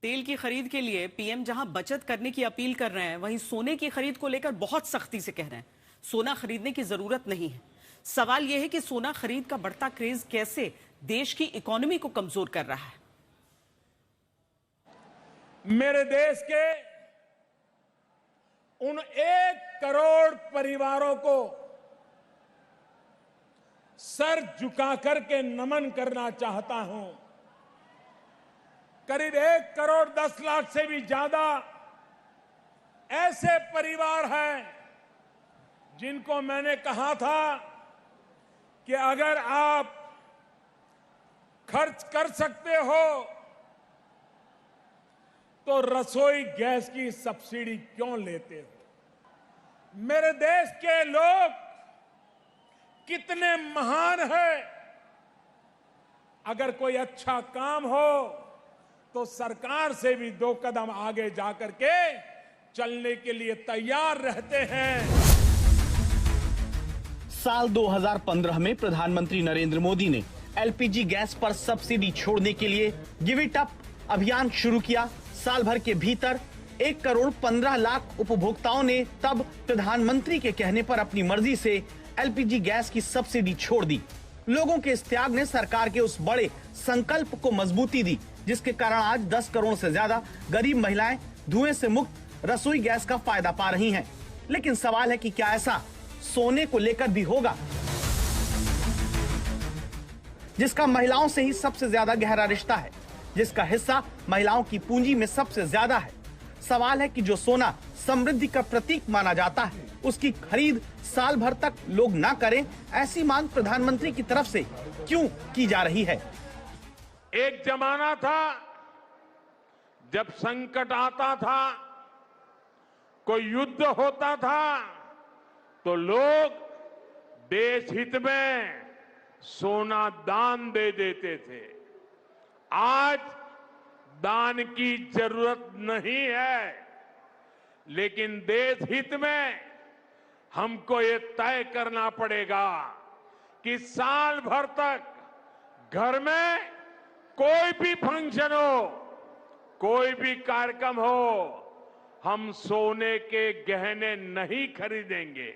तेल की खरीद के लिए पीएम जहां बचत करने की अपील कर रहे हैं, वहीं सोने की खरीद को लेकर बहुत सख्ती से कह रहे हैं सोना खरीदने की जरूरत नहीं है। सवाल यह है कि सोना खरीद का बढ़ता क्रेज कैसे देश की इकोनॉमी को कमजोर कर रहा है। मेरे देश के उन 1 करोड़ परिवारों को सर झुका करके नमन करना चाहता हूं। करीब 1 करोड़ 10 लाख से भी ज्यादा ऐसे परिवार हैं जिनको मैंने कहा था कि अगर आप खर्च कर सकते हो तो रसोई गैस की सब्सिडी क्यों लेते हो। मेरे देश के लोग कितने महान हैं। अगर कोई अच्छा काम हो तो सरकार से भी 2 कदम आगे जाकर के चलने के लिए तैयार रहते हैं। साल 2015 में प्रधानमंत्री नरेंद्र मोदी ने एलपीजी गैस पर सब्सिडी छोड़ने के लिए गिव इट अप अभियान शुरू किया। साल भर के भीतर 1 करोड़ 15 लाख उपभोक्ताओं ने तब प्रधानमंत्री के कहने पर अपनी मर्जी से एलपीजी गैस की सब्सिडी छोड़ दी। लोगों के इस त्याग ने सरकार के उस बड़े संकल्प को मजबूती दी, जिसके कारण आज 10 करोड़ से ज्यादा गरीब महिलाएं धुएं से मुक्त रसोई गैस का फायदा पा रही हैं। लेकिन सवाल है कि क्या ऐसा सोने को लेकर भी होगा, जिसका महिलाओं से ही सबसे ज्यादा गहरा रिश्ता है, जिसका हिस्सा महिलाओं की पूंजी में सबसे ज्यादा है। सवाल है कि जो सोना समृद्धि का प्रतीक माना जाता है, उसकी खरीद साल भर तक लोग ना करें, ऐसी मांग प्रधानमंत्री की तरफ से क्यों की जा रही है। एक जमाना था जब संकट आता था, कोई युद्ध होता था, तो लोग देश हित में सोना दान दे देते थे। आज दान की जरूरत नहीं है, लेकिन देश हित में हमको ये तय करना पड़ेगा कि साल भर तक घर में कोई भी फंक्शन हो, कोई भी कार्यक्रम हो, हम सोने के गहने नहीं खरीदेंगे,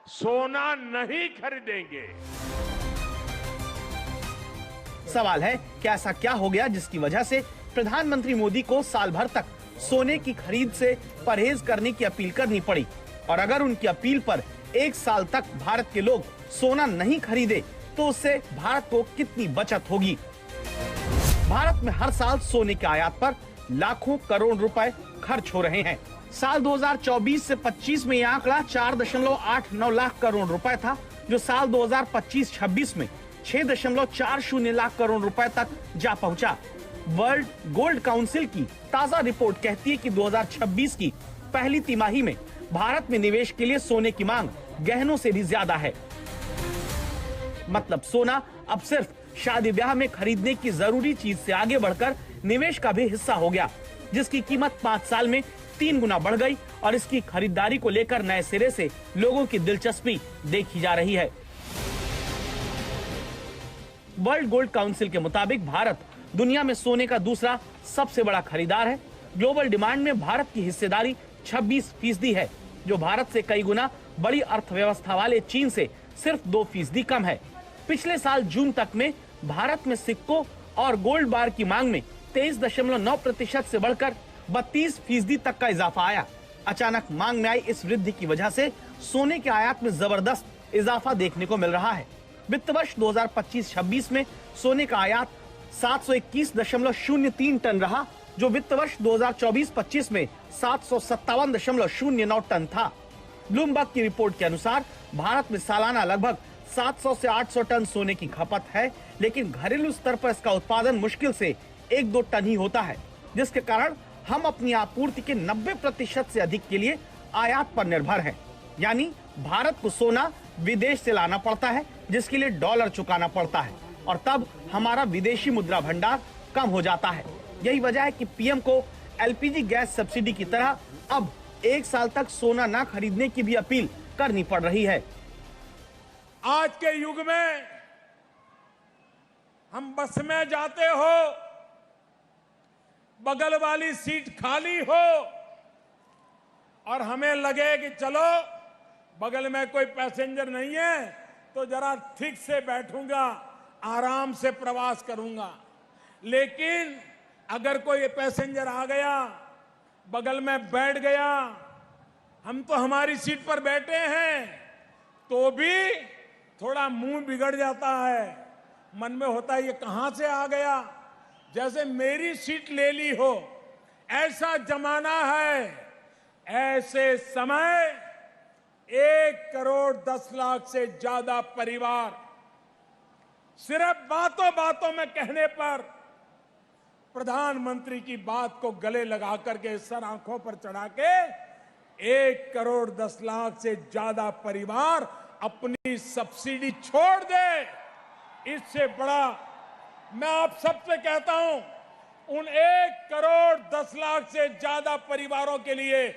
सोना नहीं खरीदेंगे। सवाल है कि ऐसा क्या हो गया जिसकी वजह से प्रधानमंत्री मोदी को साल भर तक सोने की खरीद से परहेज करने की अपील करनी पड़ी। और अगर उनकी अपील पर 1 साल तक भारत के लोग सोना नहीं खरीदे तो उससे भारत को कितनी बचत होगी। भारत में हर साल सोने के आयात पर लाखों करोड़ रुपए खर्च हो रहे हैं। साल 2024 से 25 में यह आंकड़ा 4.89 लाख करोड़ रुपए था, जो साल 2025-26 में 6.40 लाख करोड़ रुपए तक जा पहुंचा। वर्ल्ड गोल्ड काउंसिल की ताजा रिपोर्ट कहती है कि 2026 की पहली तिमाही में भारत में निवेश के लिए सोने की मांग गहनों से भी ज्यादा है। मतलब सोना अब सिर्फ शादी ब्याह में खरीदने की जरूरी चीज से आगे बढ़कर निवेश का भी हिस्सा हो गया, जिसकी कीमत 5 साल में 3 गुना बढ़ गई और इसकी खरीदारी को लेकर नए सिरे से लोगों की दिलचस्पी देखी जा रही है। वर्ल्ड गोल्ड काउंसिल के मुताबिक भारत दुनिया में सोने का दूसरा सबसे बड़ा खरीदार है। ग्लोबल डिमांड में भारत की हिस्सेदारी 26% है, जो भारत से कई गुना बड़ी अर्थव्यवस्था वाले चीन से सिर्फ 2% कम है। पिछले साल जून तक में भारत में सिक्कों और गोल्ड बार की मांग में 23.9% से बढ़कर 32% तक का इजाफा आया। अचानक मांग में आई इस वृद्धि की वजह से सोने के आयात में जबरदस्त इजाफा देखने को मिल रहा है। वित्त वर्ष 2025-26 में सोने का आयात 721.03 टन रहा, जो वित्त वर्ष 2024-25 में 757.09 टन था। ब्लूमबर्ग की रिपोर्ट के अनुसार भारत में सालाना लगभग 700 से 800 टन सोने की खपत है, लेकिन घरेलू स्तर पर इसका उत्पादन मुश्किल से 1-2 टन ही होता है, जिसके कारण हम अपनी आपूर्ति के 90% से अधिक के लिए आयात पर निर्भर हैं। यानी भारत को सोना विदेश से लाना पड़ता है, जिसके लिए डॉलर चुकाना पड़ता है, और तब हमारा विदेशी मुद्रा भंडार कम हो जाता है। यही वजह है कि पीएम को एलपीजी गैस सब्सिडी की तरह अब 1 साल तक सोना ना खरीदने की भी अपील करनी पड़ रही है। आज के युग में हम बस में जाते हो, बगल वाली सीट खाली हो और हमें लगे कि चलो बगल में कोई पैसेंजर नहीं है तो जरा ठीक से बैठूंगा, आराम से प्रवास करूंगा। लेकिन अगर कोई पैसेंजर आ गया, बगल में बैठ गया, हम तो हमारी सीट पर बैठे हैं, तो भी थोड़ा मुंह बिगड़ जाता है, मन में होता है ये कहां से आ गया, जैसे मेरी सीट ले ली हो। ऐसा जमाना है। ऐसे समय 1,10,00,000 से ज्यादा परिवार सिर्फ बातों बातों में कहने पर प्रधानमंत्री की बात को गले लगा करके सर आंखों पर चढ़ा के 1,10,00,000 से ज्यादा परिवार अपनी सब्सिडी छोड़ दे। इससे बड़ा मैं आप सबसे कहता हूं, उन 1,10,00,000 से ज्यादा परिवारों के लिए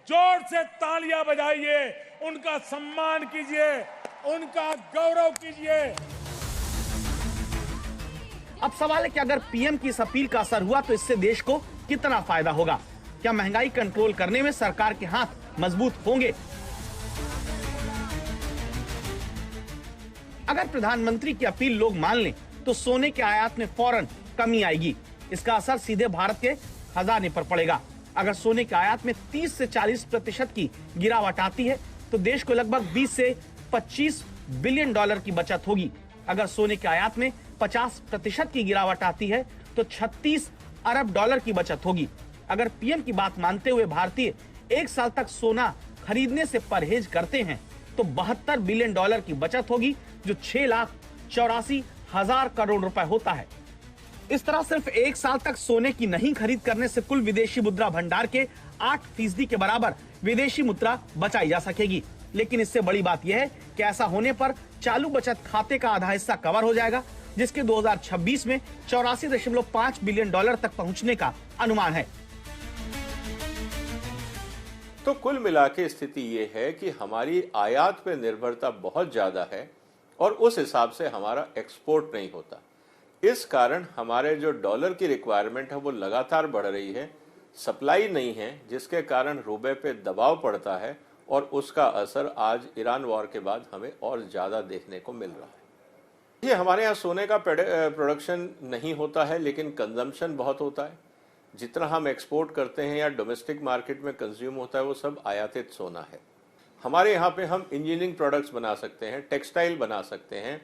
जोर से तालियां बजाइए, उनका सम्मान कीजिए, उनका गौरव कीजिए। अब सवाल है कि अगर पीएम की इस अपील का असर हुआ तो इससे देश को कितना फायदा होगा? क्या महंगाई कंट्रोल करने में सरकार के हाथ मजबूत होंगे? अगर प्रधानमंत्री की अपील लोग मान लें तो सोने के आयात में फौरन कमी आएगी। इसका असर सीधे भारत के खजाने पर पड़ेगा। अगर सोने के आयात में 30 से 40% की गिरावट आती है तो देश को लगभग 20 से 25 बिलियन डॉलर की बचत होगी। अगर सोने के आयात में 50% की गिरावट आती है तो 36 अरब डॉलर की बचत होगी। अगर पीएम की बात मानते हुए भारतीय एक साल तक सोना खरीदने से परहेज करते हैं तो 72 बिलियन डॉलर की बचत होगी, जो 6,84,000 करोड़ रुपए होता है। इस तरह सिर्फ एक साल तक सोने की नहीं खरीद करने से कुल विदेशी मुद्रा भंडार के 8% के बराबर विदेशी मुद्रा बचाई जा सकेगी। लेकिन इससे बड़ी बात यह है कि ऐसा होने पर चालू बचत खाते का आधा हिस्सा कवर हो जाएगा, जिसके 2026 में 84.5 बिलियन डॉलर तक पहुंचने का अनुमान है। तो कुल मिला के स्थिति ये है कि हमारी आयात पे निर्भरता बहुत ज्यादा है और उस हिसाब से हमारा एक्सपोर्ट नहीं होता। इस कारण हमारे जो डॉलर की रिक्वायरमेंट है वो लगातार बढ़ रही है, सप्लाई नहीं है, जिसके कारण रुपए पे दबाव पड़ता है और उसका असर आज ईरान वॉर के बाद हमें और ज़्यादा देखने को मिल रहा है। ये हमारे यहाँ सोने का प्रोडक्शन नहीं होता है, लेकिन कंजम्पशन बहुत होता है। जितना हम एक्सपोर्ट करते हैं या डोमेस्टिक मार्केट में कंज्यूम होता है वो सब आयातित सोना है। हमारे यहाँ पे हम इंजीनियरिंग प्रोडक्ट्स बना सकते हैं, टेक्सटाइल बना सकते हैं,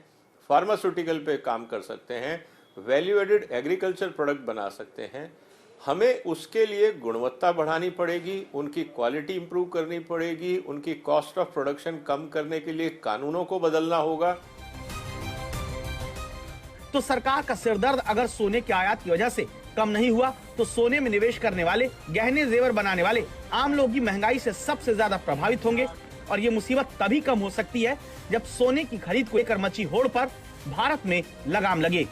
फार्मास्यूटिकल पे काम कर सकते हैं, वैल्यू एडेड एग्रीकल्चर प्रोडक्ट बना सकते हैं। हमें उसके लिए गुणवत्ता बढ़ानी पड़ेगी, उनकी क्वालिटी इंप्रूव करनी पड़ेगी, उनकी कॉस्ट ऑफ प्रोडक्शन कम करने के लिए कानूनों को बदलना होगा। तो सरकार का सिरदर्द अगर सोने के आयात की वजह से कम नहीं हुआ तो सोने में निवेश करने वाले, गहने जेवर बनाने वाले आम लोग ही महंगाई से सबसे ज्यादा प्रभावित होंगे। और ये मुसीबत तभी कम हो सकती है जब सोने की खरीद को लेकर मची होड़ पर भारत में लगाम लगे।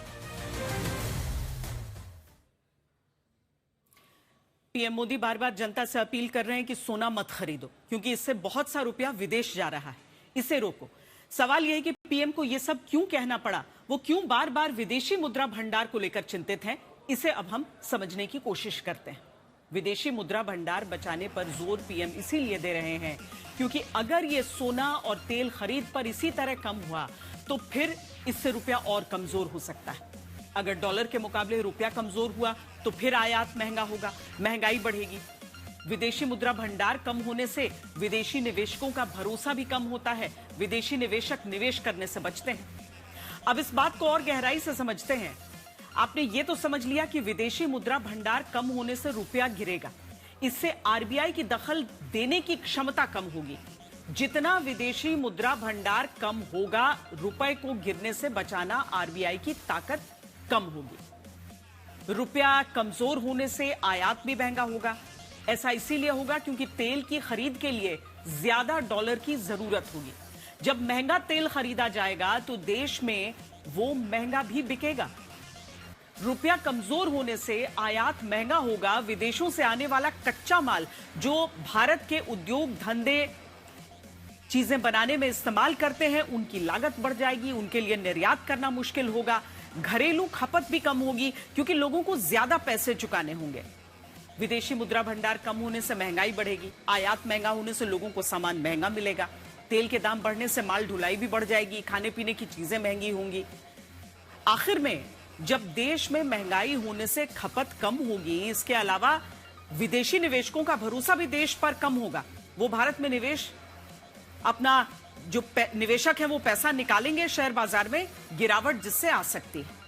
पीएम मोदी बार बार जनता से अपील कर रहे हैं कि सोना मत खरीदो, क्योंकि इससे बहुत सा रुपया विदेश जा रहा है, इसे रोको। सवाल यह है कि पीएम को यह सब क्यों कहना पड़ा, वो क्यों बार बार विदेशी मुद्रा भंडार को लेकर चिंतित हैं, इसे अब हम समझने की कोशिश करते हैं। विदेशी मुद्रा भंडार बचाने पर जोर पीएम इसीलिए दे रहे हैं क्योंकि अगर ये सोना और तेल खरीद पर इसी तरह कम हुआ तो फिर इससे रुपया और कमजोर हो सकता है। अगर डॉलर के मुकाबले रुपया कमजोर हुआ तो फिर आयात महंगा होगा, महंगाई बढ़ेगी। विदेशी मुद्रा भंडार कम होने से विदेशी निवेशकों का भरोसा भी कम होता है, विदेशी निवेशक निवेश करने से बचते हैं। अब इस बात को और गहराई से समझते हैं। आपने ये तो समझ लिया कि विदेशी मुद्रा भंडार कम होने से रुपया गिरेगा, इससे आरबीआई की दखल देने की क्षमता कम होगी। जितना विदेशी मुद्रा भंडार कम होगा, रुपए को गिरने से बचाना आरबीआई की ताकत कम होगी। रुपया कमजोर होने से आयात भी महंगा होगा। ऐसा इसीलिए होगा क्योंकि तेल की खरीद के लिए ज्यादा डॉलर की जरूरत होगी। जब महंगा तेल खरीदा जाएगा तो देश में वो महंगा भी बिकेगा। रुपया कमजोर होने से आयात महंगा होगा। विदेशों से आने वाला कच्चा माल जो भारत के उद्योग धंधे चीजें बनाने में इस्तेमाल करते हैं, उनकी लागत बढ़ जाएगी, उनके लिए निर्यात करना मुश्किल होगा। घरेलू खपत भी कम होगी क्योंकि लोगों को ज्यादा पैसे चुकाने होंगे। विदेशी मुद्रा भंडार कम होने से महंगाई बढ़ेगी, आयात महंगा होने से लोगों को सामान महंगा मिलेगा, तेल के दाम बढ़ने से माल ढुलाई भी बढ़ जाएगी, खाने पीने की चीजें महंगी होंगी। आखिर में जब देश में महंगाई होने से खपत कम होगी, इसके अलावा विदेशी निवेशकों का भरोसा भी देश पर कम होगा। वो भारत में निवेश अपना जो निवेशक है वो पैसा निकालेंगे शेयर बाजार में, गिरावट जिससे आ सकती है।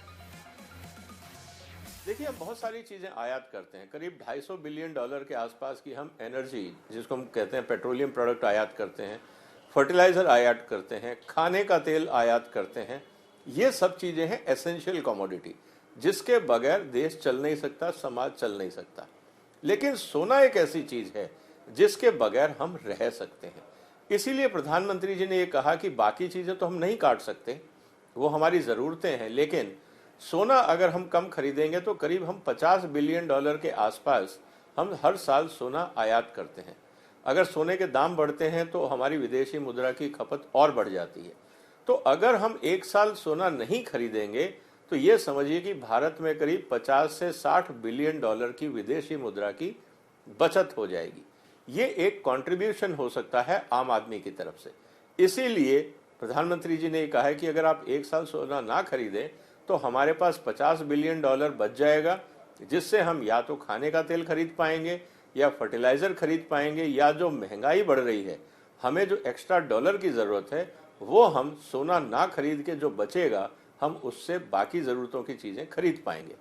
देखिए, हम बहुत सारी चीजें आयात करते हैं। करीब $250 बिलियन के आसपास की हम एनर्जी, जिसको हम कहते हैं पेट्रोलियम प्रोडक्ट, आयात करते हैं, फर्टिलाइजर आयात करते हैं, खाने का तेल आयात करते हैं। ये सब चीजें हैं एसेंशियल कमोडिटी, जिसके बगैर देश चल नहीं सकता, समाज चल नहीं सकता। लेकिन सोना एक ऐसी चीज है जिसके बगैर हम रह सकते हैं। इसीलिए प्रधानमंत्री जी ने ये कहा कि बाकी चीजें तो हम नहीं काट सकते, वो हमारी जरूरतें हैं, लेकिन सोना अगर हम कम खरीदेंगे तो करीब हम $50 बिलियन के आसपास हम हर साल सोना आयात करते हैं। अगर सोने के दाम बढ़ते हैं तो हमारी विदेशी मुद्रा की खपत और बढ़ जाती है। तो अगर हम एक साल सोना नहीं खरीदेंगे तो ये समझिए कि भारत में करीब 50 से 60 बिलियन डॉलर की विदेशी मुद्रा की बचत हो जाएगी। ये एक कंट्रीब्यूशन हो सकता है आम आदमी की तरफ से। इसीलिए प्रधानमंत्री जी ने कहा है कि अगर आप एक साल सोना ना खरीदें तो हमारे पास $50 बिलियन बच जाएगा, जिससे हम या तो खाने का तेल खरीद पाएंगे या फर्टिलाइजर खरीद पाएंगे, या जो महंगाई बढ़ रही है, हमें जो एक्स्ट्रा डॉलर की जरूरत है, वो हम सोना ना खरीद के जो बचेगा हम उससे बाकी जरूरतों की चीजें खरीद पाएंगे।